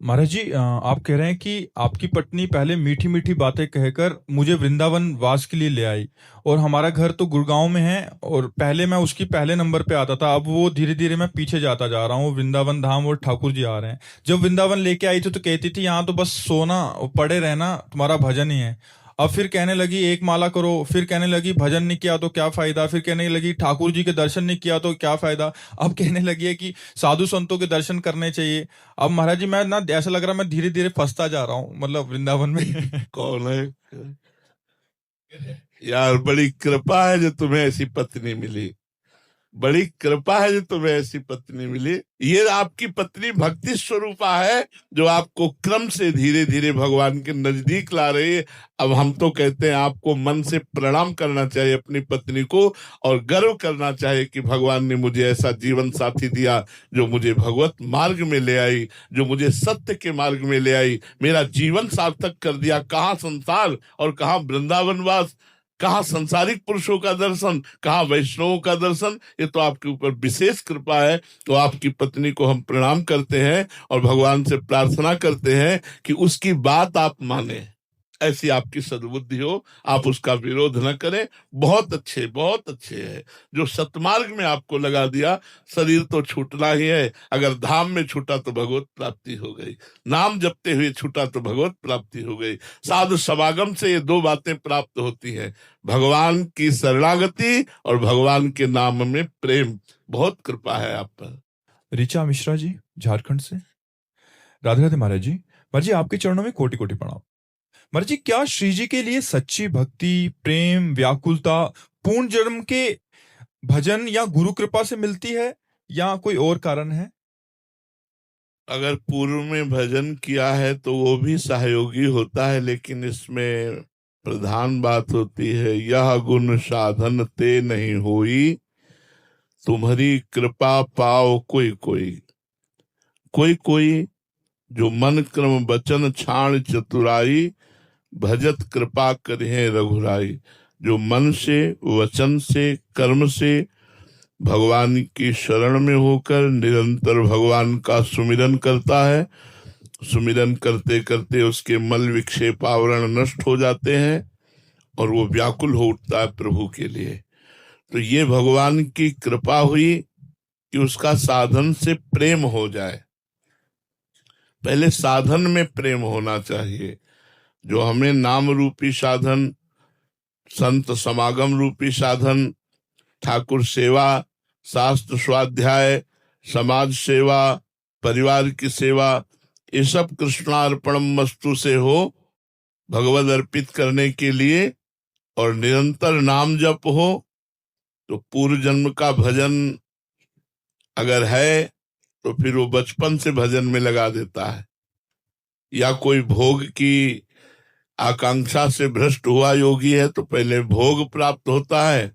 महाराज जी, आप कह रहे हैं कि आपकी पत्नी पहले मीठी मीठी बातें कहकर मुझे वृंदावन वास के लिए ले आई। और हमारा घर तो गुड़गांव में है, और पहले मैं उसकी पहले नंबर पे आता था। अब वो धीरे धीरे मैं पीछे जाता जा रहा हूँ। वृंदावन धाम और ठाकुर जी आ रहे हैं। जब वृंदावन लेके आई थी तो कहती थी यहाँ तो बस सोना और पड़े रहना तुम्हारा भजन ही है। अब फिर कहने लगी एक माला करो, फिर कहने लगी भजन नहीं किया तो क्या फायदा, फिर कहने लगी ठाकुर जी के दर्शन नहीं किया तो क्या फायदा। अब कहने लगी है कि साधु संतों के दर्शन करने चाहिए। अब महाराज जी, मैं ना ऐसा लग रहा है मैं धीरे धीरे फंसता जा रहा हूँ, मतलब वृंदावन में। कौन है यार? बड़ी कृपा है जो तुम्हें ऐसी पत्नी मिली। बड़ी कृपा है जो तुम्हें ऐसी पत्नी मिली। ये आपकी पत्नी भक्ति स्वरूपा है जो आपको क्रम से धीरे धीरे भगवान के नजदीक ला रही है। अब हम तो कहते हैं आपको मन से प्रणाम करना चाहिए अपनी पत्नी को, और गर्व करना चाहिए कि भगवान ने मुझे ऐसा जीवन साथी दिया जो मुझे भगवत मार्ग में ले आई, जो मुझे सत्य के मार्ग में ले आई, मेरा जीवन सार्थक कर दिया। कहाँ संसार और कहाँ वृंदावनवास, कहाँ संसारिक पुरुषों का दर्शन, कहाँ वैष्णवों का दर्शन। ये तो आपके ऊपर विशेष कृपा है। तो आपकी पत्नी को हम प्रणाम करते हैं और भगवान से प्रार्थना करते हैं कि उसकी बात आप माने, ऐसी आपकी सद्बुद्धि हो, आप उसका विरोध न करें। बहुत अच्छे है जो सतमार्ग में आपको लगा दिया। शरीर तो छूटना ही है, अगर धाम में छूटा तो भगवत प्राप्ति हो गई, नाम जपते हुए छूटा तो भगवत प्राप्ति हो गई। साधु समागम से ये दो बातें प्राप्त होती हैं, भगवान की शरणागति और भगवान के नाम में प्रेम। बहुत कृपा है आप पर। ऋचा मिश्रा जी, झारखंड से। राधे राधे महाराज जी। महाराज जी, आपके चरणों में कोटि कोटि प्रणाम। महाराज जी, क्या श्री जी के लिए सच्ची भक्ति, प्रेम, व्याकुलता पूर्ण जन्म के भजन या गुरु कृपा से मिलती है, या कोई और कारण है? अगर पूर्व में भजन किया है तो वो भी सहयोगी होता है, लेकिन इसमें प्रधान बात होती है, यह गुण साधन ते नहीं होई, तुम्हारी कृपा पाओ कोई कोई। कोई कोई जो मन क्रम वचन छाण चतुराई, भजत कृपा करे रघुराई। जो मन से, वचन से, कर्म से भगवान की शरण में होकर निरंतर भगवान का सुमिरन करता है, सुमिरन करते करते उसके मल विक्षेप आवरण नष्ट हो जाते हैं और वो व्याकुल हो उठता है प्रभु के लिए। तो ये भगवान की कृपा हुई कि उसका साधन से प्रेम हो जाए। पहले साधन में प्रेम होना चाहिए। जो हमें नाम रूपी साधन, संत समागम रूपी साधन, ठाकुर सेवा, शास्त्र स्वाध्याय, समाज सेवा, परिवार की सेवा, ये सब कृष्णार्पणम वस्तु से हो, भगवद अर्पित करने के लिए, और निरंतर नाम जप हो, तो पूर्व जन्म का भजन अगर है तो फिर वो बचपन से भजन में लगा देता है। या कोई भोग की आकांक्षा से भ्रष्ट हुआ योगी है तो पहले भोग प्राप्त होता है,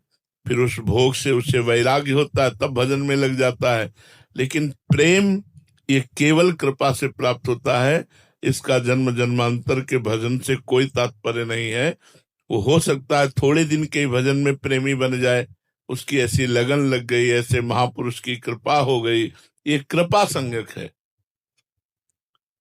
फिर उस भोग से उसे वैराग्य होता है, तब भजन में लग जाता है। लेकिन प्रेम ये केवल कृपा से प्राप्त होता है। इसका जन्म जन्मांतर के भजन से कोई तात्पर्य नहीं है। वो हो सकता है थोड़े दिन के ही भजन में प्रेमी बन जाए, उसकी ऐसी लगन लग गई, ऐसे महापुरुष की कृपा हो गई। ये कृपा संगक है,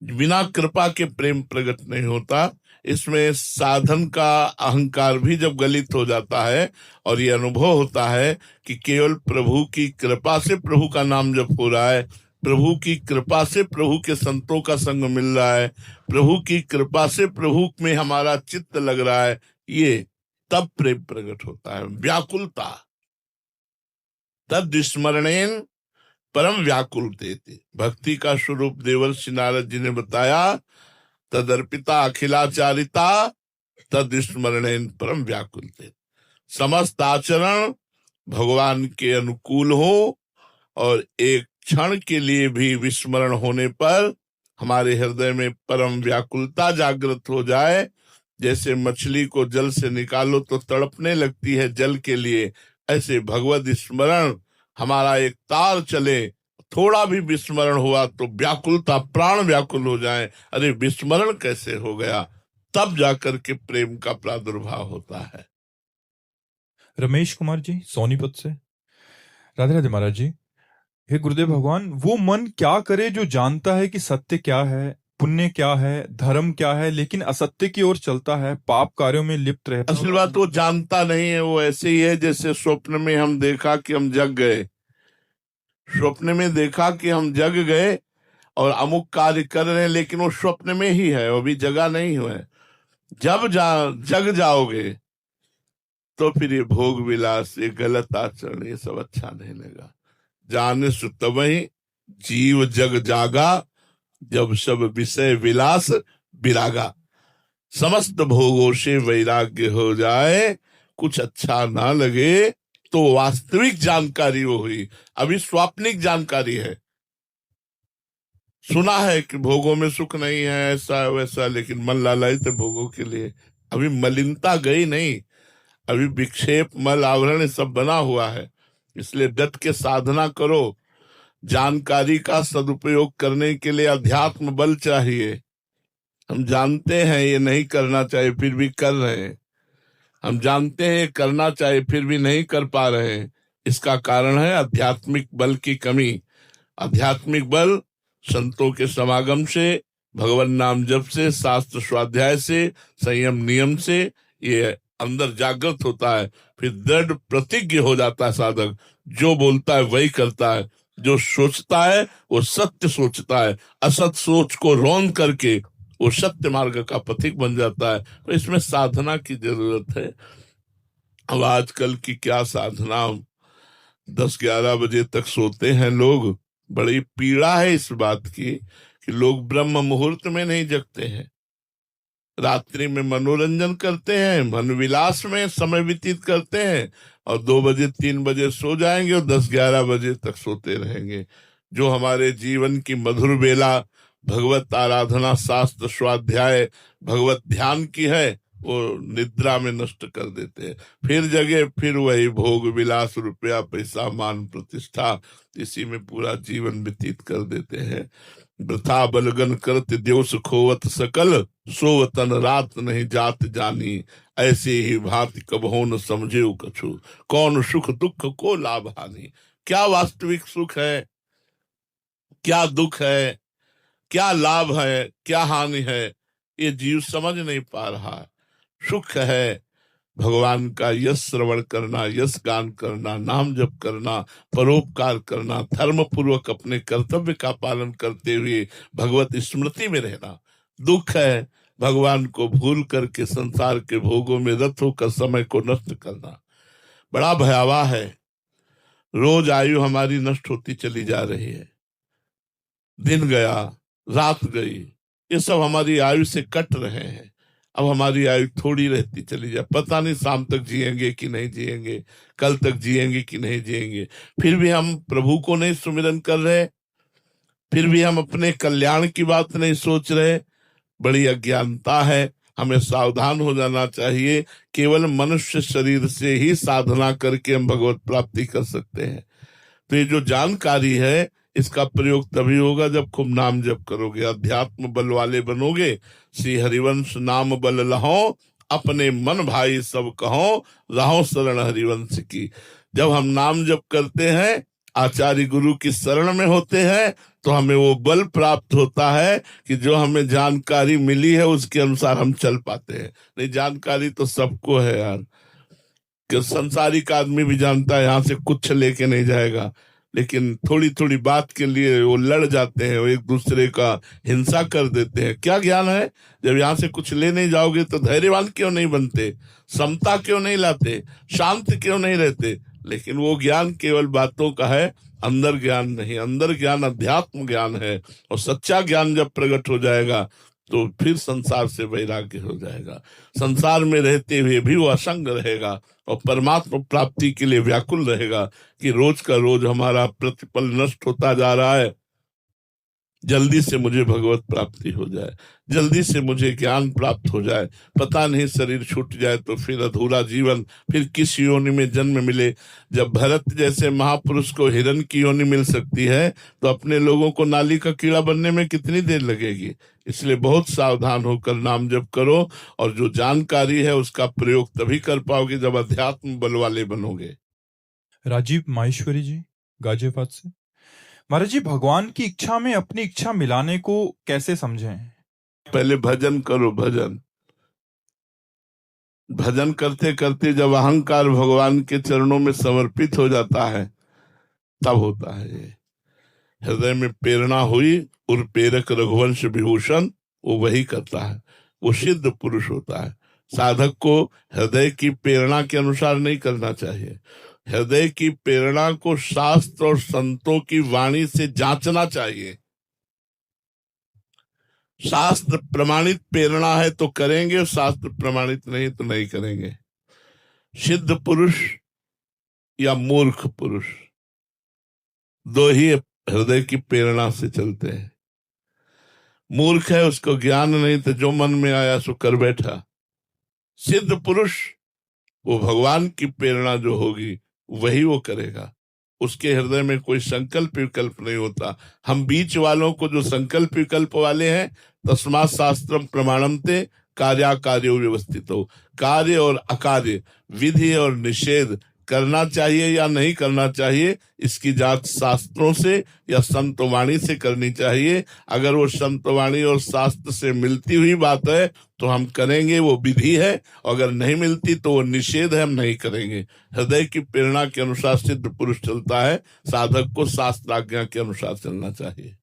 बिना कृपा के प्रेम प्रकट नहीं होता। इसमें साधन का अहंकार भी जब गलित हो जाता है और ये अनुभव होता है कि केवल प्रभु की कृपा से प्रभु का नाम जप हो रहा है, प्रभु की कृपा से प्रभु के संतों का संग मिल रहा है, प्रभु की कृपा से प्रभु में हमारा चित्त लग रहा है, ये तब प्रेम प्रकट होता है। व्याकुलता, तद स्मरणेन परम व्याकुल देते। भक्ति का स्वरूप देवर्षि नारद जी ने बताया, तदर्पिता अखिलाचारिता तद स्मरणेन परम व्याकुल देते। समस्त आचरण भगवान के अनुकूल हो और एक क्षण के लिए भी विस्मरण होने पर हमारे हृदय में परम व्याकुलता जागृत हो जाए। जैसे मछली को जल से निकालो तो तड़पने लगती है जल के लिए, ऐसे भगवत स्मरण हमारा एक तार चले, थोड़ा भी विस्मरण हुआ तो व्याकुलता, प्राण व्याकुल हो जाए, अरे विस्मरण कैसे हो गया, तब जाकर के प्रेम का प्रादुर्भाव होता है। रमेश कुमार जी, सोनीपत से। राधे राधे महाराज जी। हे गुरुदेव भगवान, वो मन क्या करे जो जानता है कि सत्य क्या है, पुण्य क्या है, धर्म क्या है, लेकिन असत्य की ओर चलता है, पाप कार्यों में लिप्त रहता है। असल बात वो जानता नहीं है। वो ऐसे ही है जैसे स्वप्न में हम देखा कि हम जग गए, स्वप्न में देखा कि हम जग गए और अमुक कार्य कर रहे हैं, लेकिन वो स्वप्न में ही है, अभी जगा नहीं हुआ है। जब जग जाओगे तो फिर ये भोग विलास, ये गलत आचरण, ये सब अच्छा नहीं लगा। जाने सुतवही जीव जग जागा, जब सब विषय विलास विरागा। समस्त भोगों से वैराग्य हो जाए, कुछ अच्छा ना लगे, तो वास्तविक जानकारी वो हुई। अभी स्वाप्निक जानकारी है, सुना है कि भोगों में सुख नहीं है, ऐसा है वैसा, लेकिन मन लालयित है भोगों के लिए। अभी मलिनता गई नहीं, अभी विक्षेप मल आवरण सब बना हुआ है। इसलिए डट के साधना करो। जानकारी का सदुपयोग करने के लिए अध्यात्म बल चाहिए। हम जानते हैं ये नहीं करना चाहिए, फिर भी कर रहे हैं। हम जानते हैं ये करना चाहिए, फिर भी नहीं कर पा रहे हैं। इसका कारण है आध्यात्मिक बल की कमी। आध्यात्मिक बल संतों के समागम से, भगवान नाम जप से, शास्त्र स्वाध्याय से, संयम नियम से ये अंदर जागृत होता है। फिर दृढ़ प्रतिज्ञ हो जाता है साधक। जो बोलता है वही करता है, जो सोचता है वो सत्य सोचता है, असत सोच को रौंद करके वो सत्य मार्ग का पथिक बन जाता है। तो इसमें साधना की जरूरत है। अब आजकल की क्या साधना, 10-11 बजे तक सोते हैं लोग। बड़ी पीड़ा है इस बात की कि लोग ब्रह्म मुहूर्त में नहीं जगते हैं, रात्रि में मनोरंजन करते हैं, मन विलास में समय व्यतीत करते हैं, और 2 बजे 3 बजे सो जाएंगे और 10-11 बजे तक सोते रहेंगे। जो हमारे जीवन की मधुर बेला भगवत आराधना, शास्त्र स्वाध्याय, भगवत ध्यान की है, वो निद्रा में नष्ट कर देते हैं। फिर जगे, फिर वही भोग विलास, रुपया पैसा मान प्रतिष्ठा, इसी में पूरा जीवन व्यतीत कर देते हैं। वृथा बलगन करत दिवस खोवत सकल, सोवतन रात नहीं जात जानी, ऐसे ही भांति कबहो न समझे कछु, कौन सुख दुख को लाभ हानि। क्या वास्तविक सुख है, क्या दुख है, क्या लाभ है, क्या हानि है, ये जीव समझ नहीं पा रहा है। सुख है भगवान का यश श्रवण करना, यश गान करना, नाम जप करना, परोपकार करना, धर्म पूर्वक अपने कर्तव्य का पालन करते हुए भगवत स्मृति में रहना। दुख है भगवान को भूल करके संसार के भोगों में रत होकर समय को नष्ट करना। बड़ा भयावह है। रोज आयु हमारी नष्ट होती चली जा रही है। दिन गया, रात गई, ये सब हमारी आयु से कट रहे हैं। अब हमारी आयु थोड़ी रहती चली जाए, पता नहीं शाम तक जिएंगे कि नहीं जिएंगे, कल तक जिएंगे कि नहीं जिएंगे। फिर भी हम प्रभु को नहीं सुमिरन कर रहे, फिर भी हम अपने कल्याण की बात नहीं सोच रहे। बड़ी अज्ञानता है। हमें सावधान हो जाना चाहिए। केवल मनुष्य शरीर से ही साधना करके हम भगवत प्राप्ति कर सकते हैं। तो ये जो जानकारी है, इसका प्रयोग तभी होगा जब खूब नाम जप करोगे, अध्यात्म बल वाले बनोगे। श्री हरिवंश नाम बल लहो, अपने मन भाई सब कहो, रहो शरण हरिवंश की। जब हम नाम जप करते हैं, आचार्य गुरु की शरण में होते हैं, तो हमें वो बल प्राप्त होता है कि जो हमें जानकारी मिली है उसके अनुसार हम चल पाते हैं। नहीं, जानकारी तो सबको है यार, कि संसारिक आदमी भी जानता है यहाँ से कुछ लेके नहीं जाएगा, लेकिन थोड़ी थोड़ी बात के लिए वो लड़ जाते हैं, वो एक दूसरे का हिंसा कर देते हैं। क्या ज्ञान है? जब यहाँ से कुछ ले नहीं जाओगे तो धैर्यवान क्यों नहीं बनते, समता क्यों नहीं लाते, शांत क्यों नहीं रहते? लेकिन वो ज्ञान केवल बातों का है, अंदर ज्ञान नहीं। अंदर ज्ञान अध्यात्म ज्ञान है, और सच्चा ज्ञान जब प्रकट हो जाएगा तो फिर संसार से वैराग्य हो जाएगा। संसार में रहते हुए भी वो असंग रहेगा और परमात्मा प्राप्ति के लिए व्याकुल रहेगा कि रोज का रोज हमारा प्रतिपल नष्ट होता जा रहा है। जल्दी से मुझे भगवत प्राप्ति हो जाए, जल्दी से मुझे ज्ञान प्राप्त हो जाए। पता नहीं शरीर छूट जाए तो फिर अधूरा जीवन, फिर किस योनि में जन्म मिले। जब भरत जैसे महापुरुष को हिरण की योनि मिल सकती है, तो अपने लोगों को नाली का कीड़ा बनने में कितनी देर लगेगी? इसलिए बहुत सावधान होकर नाम जप करो, और जो जानकारी है उसका प्रयोग तभी कर पाओगे जब अध्यात्म बल वाले बनोगे। राजीव माहेश्वरी जी, गाजियाबाद से। महाराज जी, भगवान की इच्छा में अपनी इच्छा मिलाने को कैसे समझें? पहले भजन करो, भजन भजन करते करते जब अहंकार भगवान के चरणों में समर्पित हो जाता है तब होता है ये। हृदय में प्रेरणा हुई और प्रेरक रघुवंश विभूषण वो वही करता है, वो सिद्ध पुरुष होता है। साधक को हृदय की प्रेरणा के अनुसार नहीं करना चाहिए, हृदय की प्रेरणा को शास्त्र और संतों की वाणी से जांचना चाहिए। शास्त्र प्रमाणित प्रेरणा है तो करेंगे, शास्त्र प्रमाणित नहीं तो नहीं करेंगे। सिद्ध पुरुष या मूर्ख पुरुष दो ही हृदय की प्रेरणा से चलते हैं। मूर्ख है, उसको ज्ञान नहीं तो जो मन में आया सो कर बैठा। सिद्ध पुरुष वो भगवान की प्रेरणा जो होगी वही वो करेगा, उसके हृदय में कोई संकल्प विकल्प नहीं होता। हम बीच वालों को जो संकल्प विकल्प वाले हैं, तस्मात् शास्त्रम प्रमाणमते कार्याकार्यो व्यवस्थितो, कार्य और अकार्य, विधि और निषेध करना चाहिए या नहीं करना चाहिए, इसकी जांच शास्त्रों से या संतवाणी से करनी चाहिए। अगर वो संतवाणी और शास्त्र से मिलती हुई बात है तो हम करेंगे, वो विधि है। अगर नहीं मिलती तो वो निषेध है, हम नहीं करेंगे। हृदय की प्रेरणा के अनुसार सिद्ध पुरुष चलता है, साधक को शास्त्राज्ञा के अनुसार चलना चाहिए।